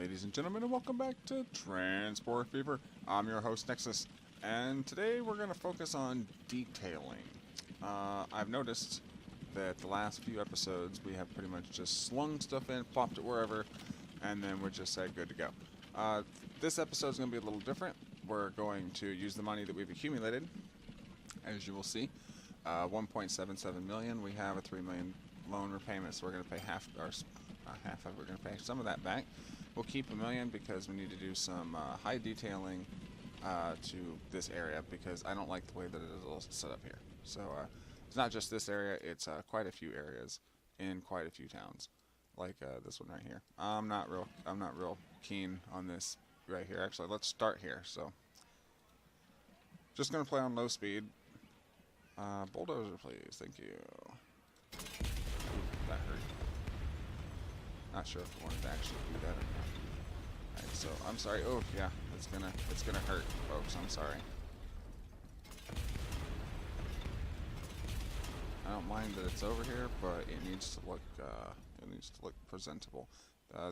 ladies and gentlemen, and welcome back to Transport Fever. I'm your host, Nexxus, and today we're going to focus on detailing. I've noticed that the last few episodes we have pretty much just slung stuff in, plopped it wherever, and then we're just said good to go. This episode is going to be a little different. We're going to use the money that we've accumulated, as you will see. 1.77 million. We have a 3 million loan repayment, so we're going to pay half, or not half of it, we're going to pay some of that back. We'll keep $1 million because we need to do some high detailing to this area because I don't like the way that it is all set up here. So it's not just this area, it's quite a few areas in quite a few towns, like this one right here. I'm not real keen on this right here. Actually, let's start here. So just going to play on low speed. Bulldozer, please. Thank you. Ooh, that hurt. Not sure if I wanted to actually do that or not. Alright, so I'm sorry. Oh yeah, it's gonna hurt, folks. I'm sorry. I don't mind that it's over here, but it needs to look presentable.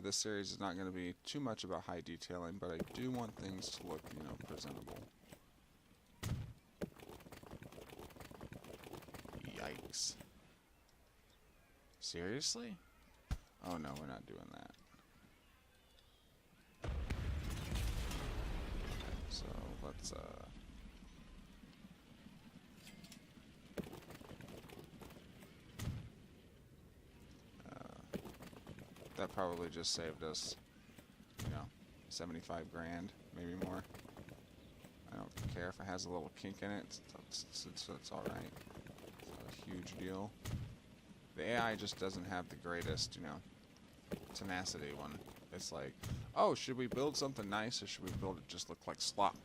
This series is not going to be too much about high detailing, but I do want things to look, presentable. Yikes. Seriously? Oh no, we're not doing that. Okay, so let's that probably just saved us, 75 grand, maybe more. I don't care if it has a little kink in it. It's all right. It's not a huge deal. The AI just doesn't have the greatest, tenacity when it's like, oh, should we build something nice or should we build it just look like slop?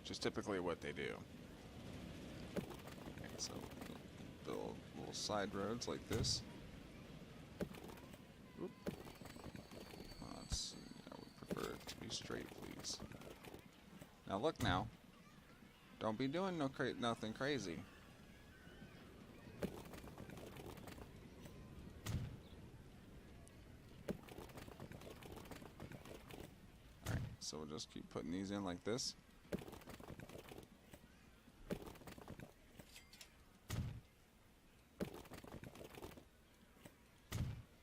Which is typically what they do. Okay, so build little side roads like this. Oop. Let's see, we prefer it to be straight, please. Now look now. Don't be doing nothing crazy. So we'll just keep putting these in like this.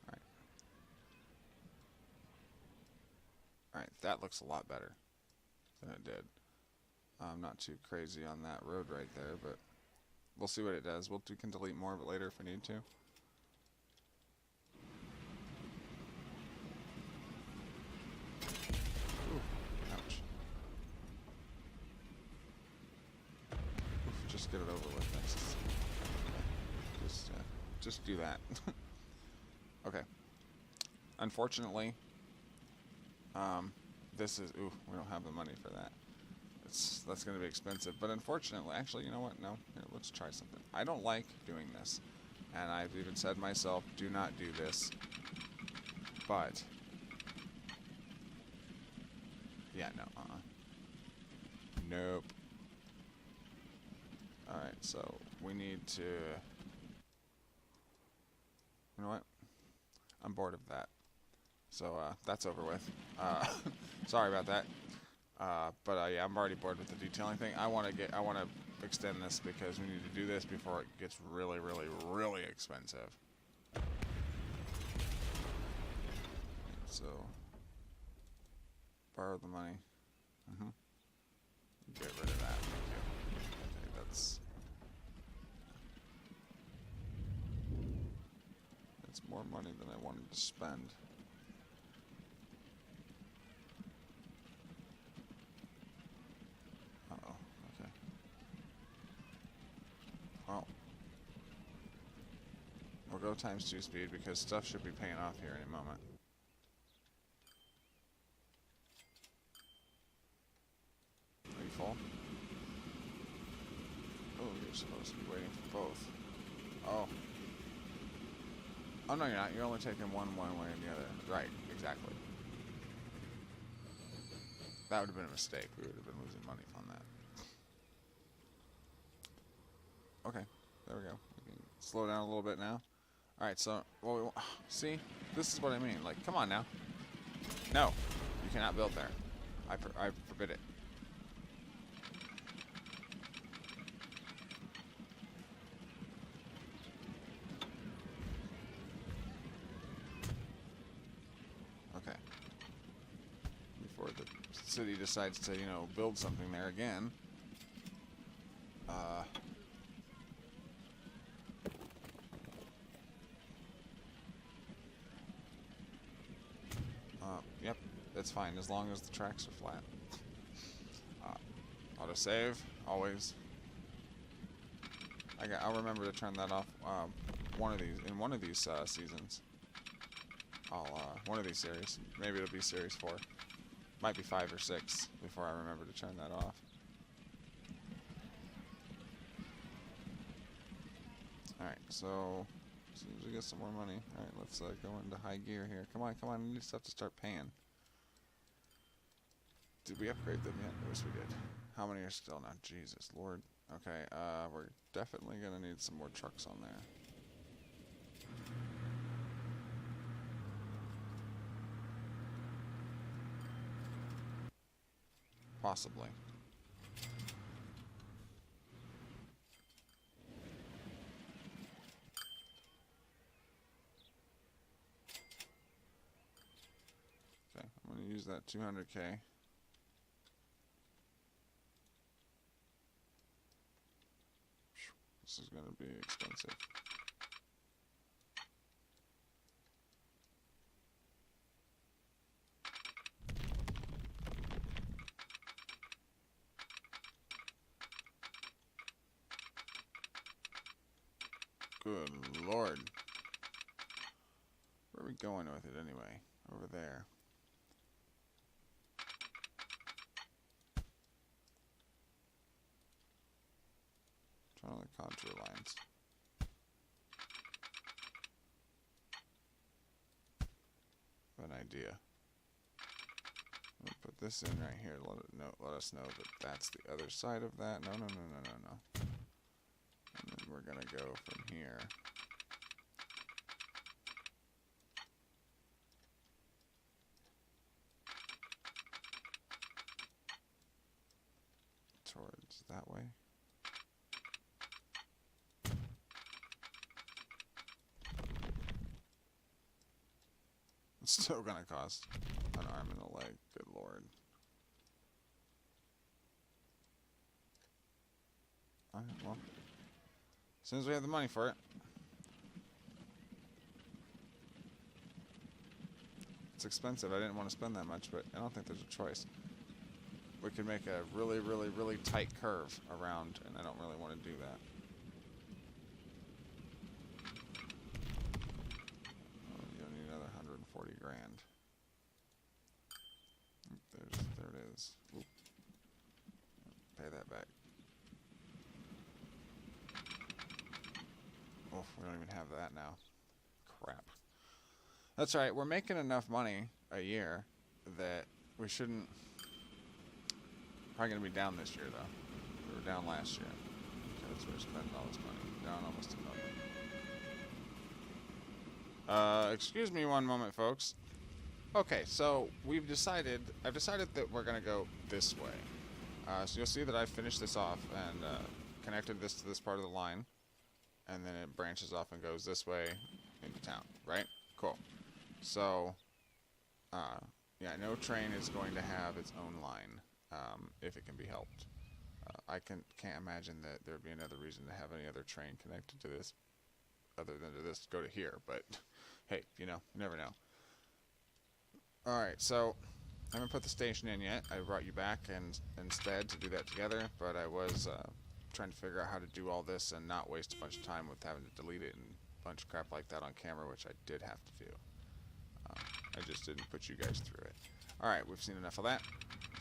Alright. Alright, that looks a lot better than it did. I'm not too crazy on that road right there, but we'll see what it does. We can delete more of it later if we need to. Just get it over with. Next. Just do that. Okay. Unfortunately, this is we don't have the money for that. That's going to be expensive. But unfortunately, actually, you know what? No. Here, let's try something. I don't like doing this, and I've even said myself, do not do this. But yeah, no. Nope. Alright, so we need to... You know what? I'm bored of that. So, that's over with. Sorry about that. But yeah, I'm already bored with the detailing thing. I want to extend this because we need to do this before it gets really, really, really expensive. So, borrow the money. Get rid of that. Thank you. Okay, that's more money than I wanted to spend. Uh-oh, okay. Well, we'll go ×2 speed because stuff should be paying off here any moment. Are you full? Oh, you're supposed to be waiting for both. Oh. Oh, no, you're not. You're only taking one way and the other. Right, exactly. That would have been a mistake. We would have been losing money on that. Okay, there we go. We can slow down a little bit now. Alright, so, see? This is what I mean. Like, come on now. No, you cannot build there. I forbid it. Okay. Before the city decides to, you know, build something there again. Yep, that's fine as long as the tracks are flat. Autosave, always. I'll remember to turn that off. One of these seasons. One of these series. Maybe it'll be series 4. Might be 5 or 6 before I remember to turn that off. All right, so as soon as we get some more money, all right, let's go into high gear here. Come on, come on, I need stuff to start paying. Did we upgrade them yet? Yes, we did. How many are still now? Jesus Lord. Okay, we're definitely gonna need some more trucks on there. Possibly. Okay, I'm gonna use that 200K. This is gonna be expensive. Good Lord. Where are we going with it anyway? Over there. Trying to contour lines. An idea. I'm gonna put this in right here to let us know that that's the other side of that. No. And then we're gonna go from here. Towards that way. It's still gonna cost an arm and a leg, good Lord. Alright, well, as soon as we have the money for it. It's expensive, I didn't want to spend that much, but I don't think there's a choice. We could make a really, really, really tight curve around, and I don't really want to do that. You'll need another 140 grand. There it is. Oop. Pay that back. Oh, we don't even have that now. Crap. That's right, we're making enough money a year that we shouldn't... Probably going to be down this year, though. We were down last year. Because we're spending all this money. Down almost to nothing. Excuse me one moment, folks. Okay, so I've decided that we're going to go this way. So you'll see that I finished this off and connected this to this part of the line. And then it branches off and goes this way into town, right? Cool. So, yeah, no train is going to have its own line. If it can be helped. I can't imagine that there would be another reason to have any other train connected to this other than to this go to here, but hey, you know, you never know. Alright, so I haven't put the station in yet. I brought you back instead to do that together, but I was trying to figure out how to do all this and not waste a bunch of time with having to delete it and a bunch of crap like that on camera, which I did have to do. I just didn't put you guys through it. Alright, we've seen enough of that.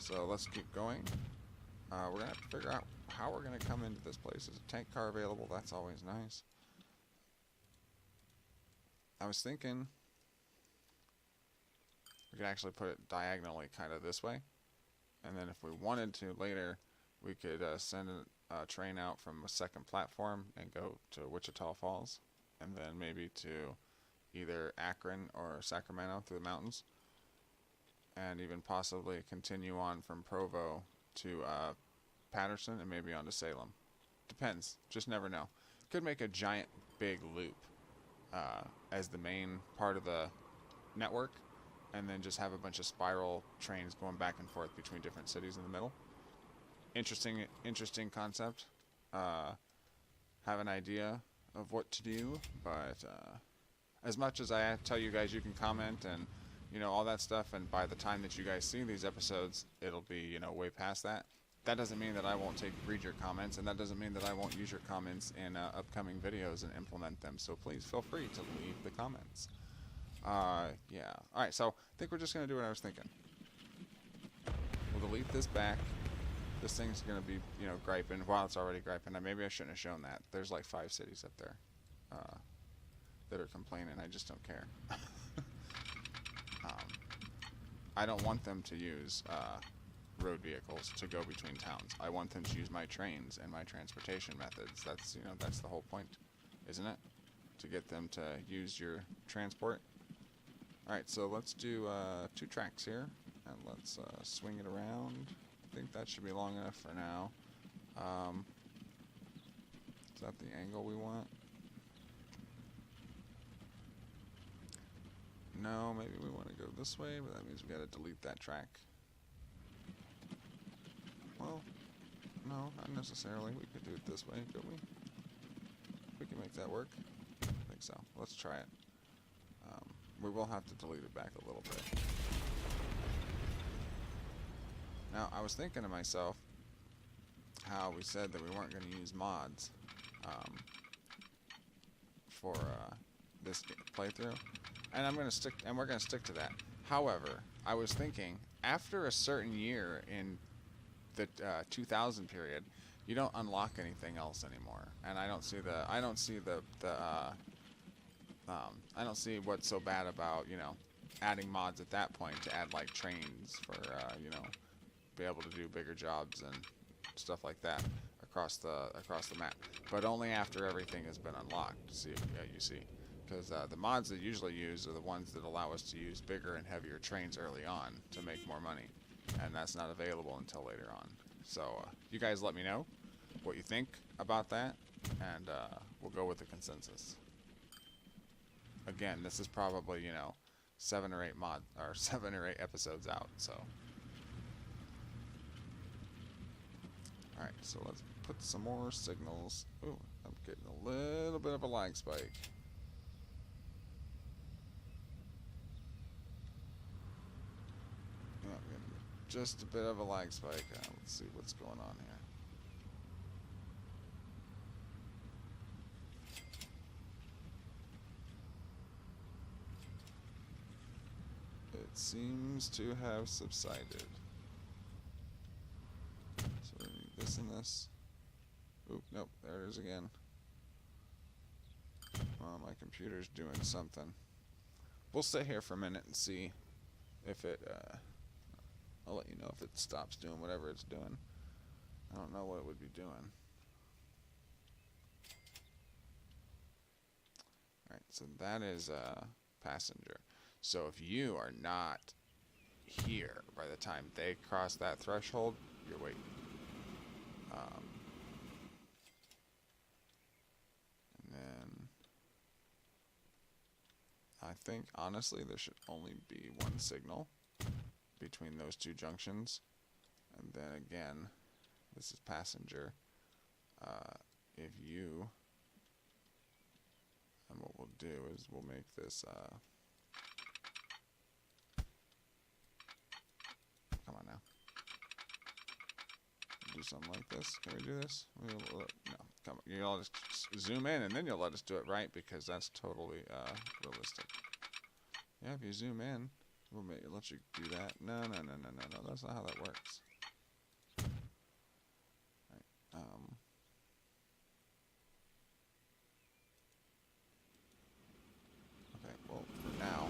So let's keep going. We're going to have to figure out how we're going to come into this place. Is a tank car available? That's always nice. I was thinking we could actually put it diagonally kind of this way. And then if we wanted to later, we could send a train out from a second platform and go to Wichita Falls. And then maybe to either Akron or Sacramento through the mountains, and even possibly continue on from Provo to Patterson and maybe on to Salem. Depends. Just never know. Could make a giant big loop as the main part of the network, and then just have a bunch of spiral trains going back and forth between different cities in the middle. Interesting concept. Have an idea of what to do, but as much as I tell you guys you can comment and all that stuff, and by the time that you guys see these episodes, it'll be way past that. That doesn't mean that I won't read your comments, and that doesn't mean that I won't use your comments in upcoming videos and implement them. So please feel free to leave the comments. Yeah. All right. So I think we're just gonna do what I was thinking. We'll delete this back. This thing's gonna be, griping. Well, it's already griping. Maybe I shouldn't have shown that. There's like 5 cities up there that are complaining. I just don't care. I don't want them to use road vehicles to go between towns. I want them to use my trains and my transportation methods. That's that's the whole point, isn't it? To get them to use your transport. All right. So let's do 2 tracks here, and let's swing it around. I think that should be long enough for now. Is that the angle we want? No, maybe we want to go this way, but that means we got to delete that track. Well, no, not necessarily. We could do it this way, could we? We can make that work. I think so. Let's try it. We will have to delete it back a little bit. Now, I was thinking to myself how we said that we weren't going to use mods for this playthrough, and we're going to stick to that. However, I was thinking after a certain year in the 2000 period, you don't unlock anything else anymore, and I don't see what's so bad about adding mods at that point to add like trains for be able to do bigger jobs and stuff like that across the map, but only after everything has been unlocked. You see, because the mods that usually use are the ones that allow us to use bigger and heavier trains early on to make more money, and that's not available until later on. So you guys let me know what you think about that, and we'll go with the consensus. Again, this is probably 7 or 8 episodes out, so. Alright, so let's put some more signals. Ooh, I'm getting a little bit of a lag spike. Yeah, I'm getting just a bit of a lag spike. Let's see what's going on here. It seems to have subsided. So we need this and this. Oop, nope, there it is again. Well, my computer's doing something. We'll sit here for a minute and see if it, I'll let you know if it stops doing whatever it's doing. I don't know what it would be doing. Alright, so that is passenger. So if you are not here by the time they cross that threshold, you're waiting. And then I think honestly there should only be 1 signal between those 2 junctions. And then again, this is passenger. If you, and what we'll do is we'll make this come on now. Do something like this. Can we do this? No, come on. You'll just zoom in and then you'll let us do it right, because that's totally realistic. Yeah, if you zoom in, we'll let you do that. No, that's not how that works. Right. Okay, well, for now,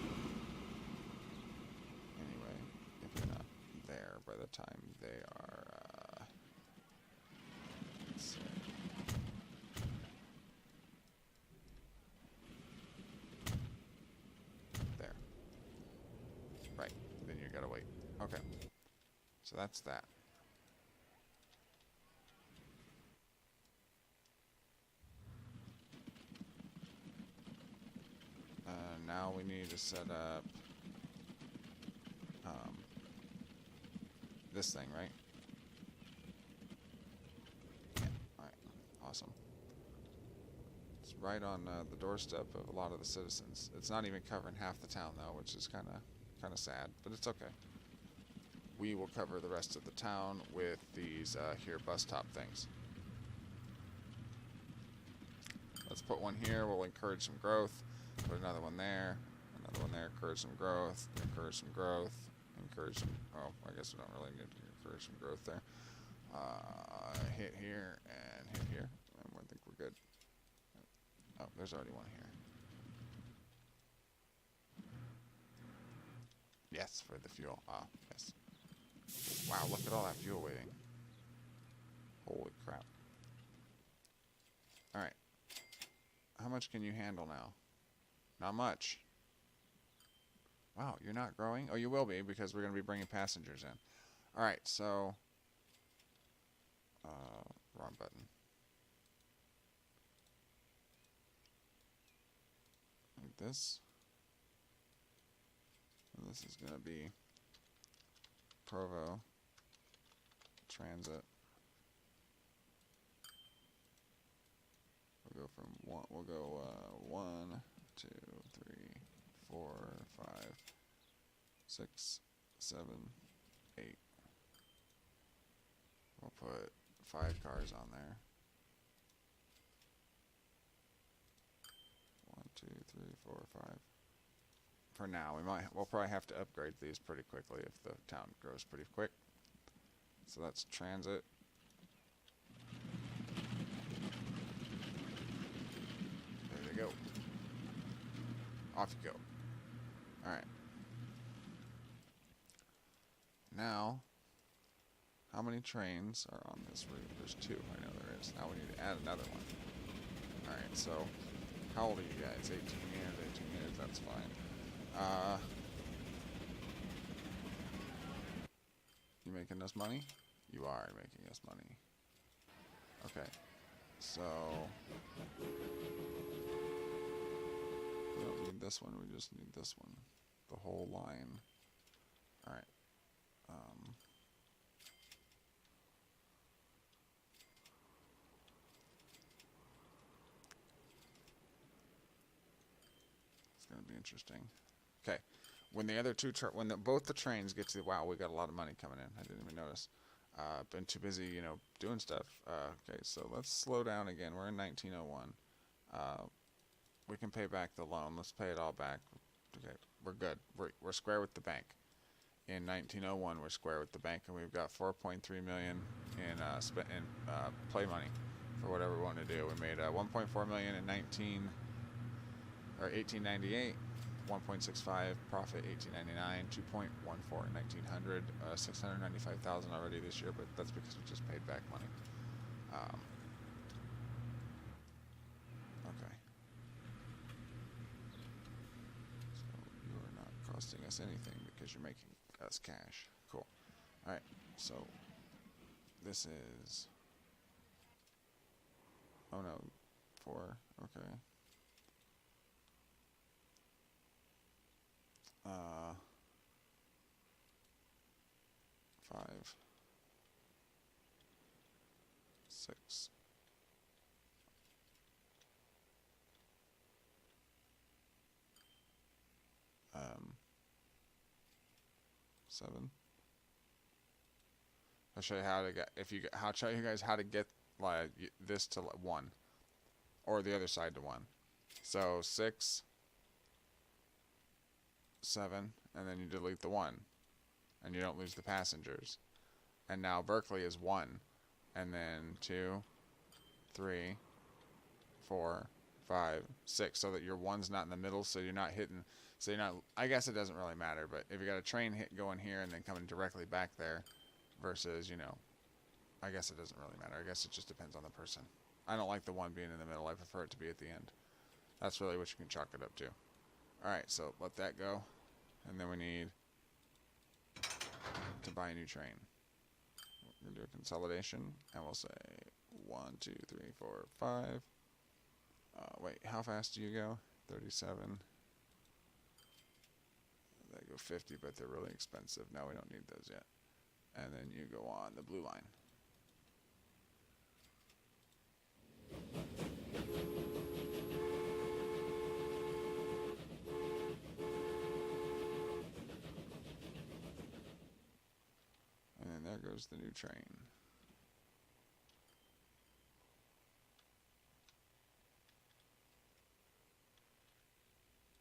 anyway, if you're not there by the time they are, let's see. Okay. So that's that. Now we need to set up this thing, right? Yeah. Alright. Awesome. It's right on the doorstep of a lot of the citizens. It's not even covering half the town, though, which is kind of sad, but it's okay. We will cover the rest of the town with these here bus top things. Let's put one here. We'll encourage some growth. Put another one there. Another one there. Encourage some growth. Encourage some growth. Encourage some... Oh, I guess we don't really need to encourage some growth there. Hit here and hit here. And I think we're good. Oh, there's already one here. Yes, for the fuel. Ah, yes. Wow, look at all that fuel waiting. Holy crap. Alright. How much can you handle now? Not much. Wow, you're not growing? Oh, you will be, because we're going to be bringing passengers in. Alright, so... wrong button. Like this. And this is going to be Provo Transit. We'll go from one. We'll go 1, 2, 3, 4, 5, 6, 7, 8. We'll put 5 cars on there. 1, 2, 3, 4, 5. For now, we'll probably have to upgrade these pretty quickly if the town grows pretty quick. So that's transit. There they go. Off you go. Alright. Now, how many trains are on this route? There's 2, I know there is. Now we need to add another one. Alright, so, how old are you guys? 18 years, 18 years, that's fine. You making us money? You are making us money. Okay, so we don't need this one, we just need this one. The whole line. Alright. It's gonna be interesting. Okay, when the other two, both the trains get to, wow, we got a lot of money coming in. I didn't even notice. Been too busy, you know, doing stuff. Okay, so let's slow down again. We're in 1901. We can pay back the loan. Let's pay it all back. Okay, we're good. We're square with the bank. In 1901, we're square with the bank, and we've got 4.3 million in play money for whatever we want to do. We made 1.4 million in 1898. 1.65 profit 1899, 2.14 in 1900, 695,000 already this year, but that's because we just paid back money. Okay. So you are not costing us anything because you're making us cash. Cool. All right. So this is. Oh no, 4. Okay. 5, 6, 7. I'll show you how to get. I'll show you guys how to get like this to 1, or the other side to 1. So 6, 7, and then you delete the 1, and you don't lose the passengers. And now Berkeley is 1, and then 2, 3, 4, 5, 6, so that your 1's not in the middle, so you're not hitting. So you're not. I guess it doesn't really matter, but if you got a train going here and then coming directly back there, versus, you know, I guess it doesn't really matter. I guess it just depends on the person. I don't like the 1 being in the middle. I prefer it to be at the end. That's really what you can chalk it up to. All right, so let that go. And then we need to buy a new train. We're going to do a consolidation, and we'll say 1, 2, 3, 4, 5. Wait, how fast do you go? 37. They go 50, but they're really expensive. No, we don't need those yet. And then you go on the blue line. And then there goes the new train.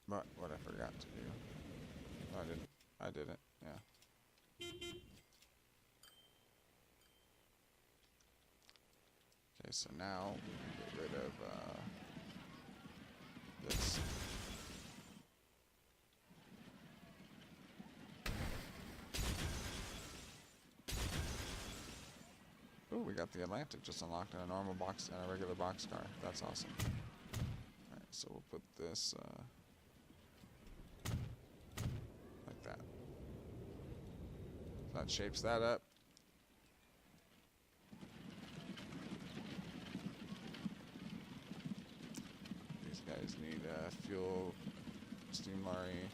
But what I forgot to do. Oh, I didn't. I did it. Yeah. Okay, so now get rid of this. Ooh, we got the Atlantic just unlocked in a normal box and a regular boxcar. That's awesome. Alright, so we'll put this like that. So that shapes that up. These guys need fuel, steam lorry.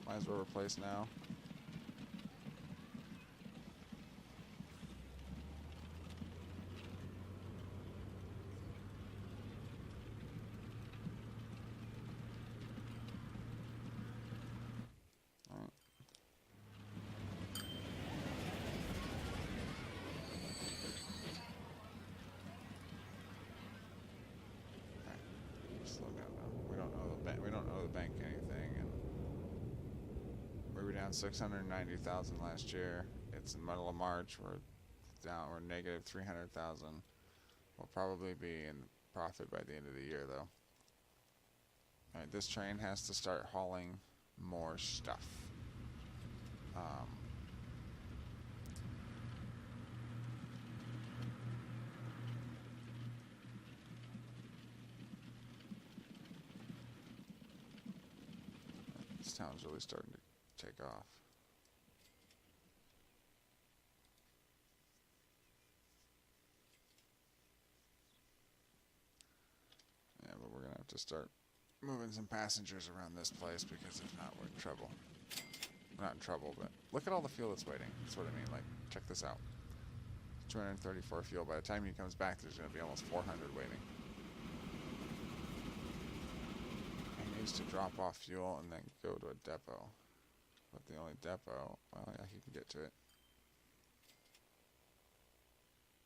Might as well replace now. We don't owe the bank anything, and we were down 690,000 last year. It's in the middle of March. We're negative 300,000. We'll probably be in profit by the end of the year, though. All right, this train has to start hauling more stuff. This town's really starting to take off. Yeah, but we're gonna have to start moving some passengers around this place, because if not, we're in trouble. We're not in trouble, but look at all the fuel that's waiting. That's what I mean. Like, check this out. 234 fuel. By the time he comes back, there's gonna be almost 400 waiting. To drop off fuel and then go to a depot, but the only depot, well, yeah, he can get to it.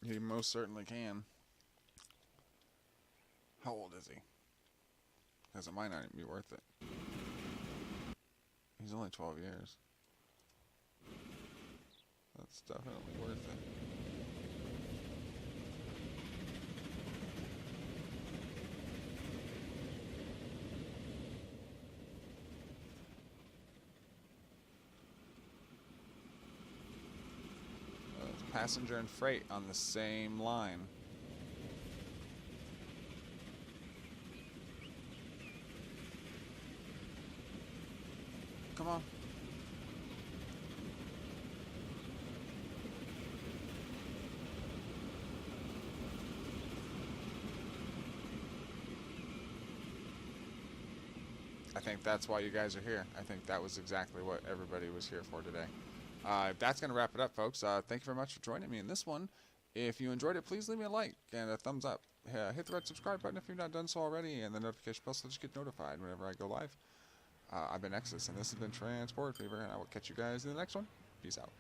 He most certainly can. How old is he? Because it might not even be worth it. He's only 12 years. That's definitely worth it. Passenger and freight on the same line. Come on. I think that's why you guys are here. I think that was exactly what everybody was here for today. That's going to wrap it up, folks. Thank you very much for joining me in this one. If you enjoyed it, please leave me a like and a thumbs up. Hit the red subscribe button if you've not done so already, and the notification bell so that you get notified whenever I go live. I've been Nexxus, and this has been Transport Fever, and I will catch you guys in the next one. Peace out.